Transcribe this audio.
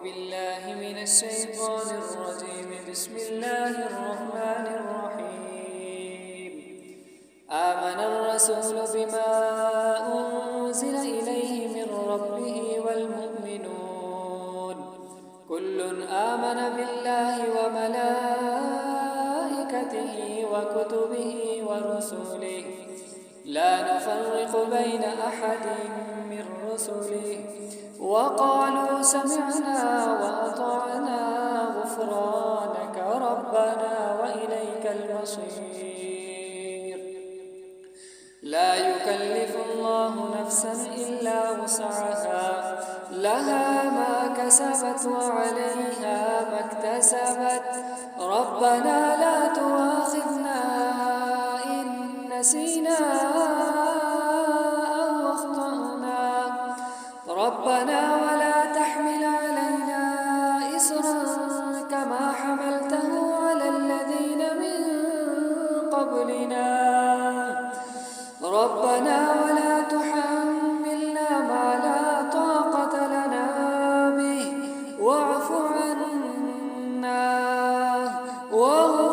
بالله من الشيطان الرجيم. بسم الله الرحمن الرحيم. آمن الرسول بما أنزل إليه من ربه والمؤمنون كل آمن بالله وملائكته وكتبه ورسله لا نفرق بين أحد من رسله وقالوا سمعنا وأطعنا غفرانك ربنا وإليك المصير. لا يكلف الله نفسا إلا وسعها لها ما كسبت وعليها ما اكتسبت ربنا لا تؤاخذنا إن نسينا أو أخطأنا ربنا ولا تحمل علينا إصرا كما حملته على الذين من قبلنا ربنا ولا تحملنا ما لا طاقة لنا به واعف عنا واغفر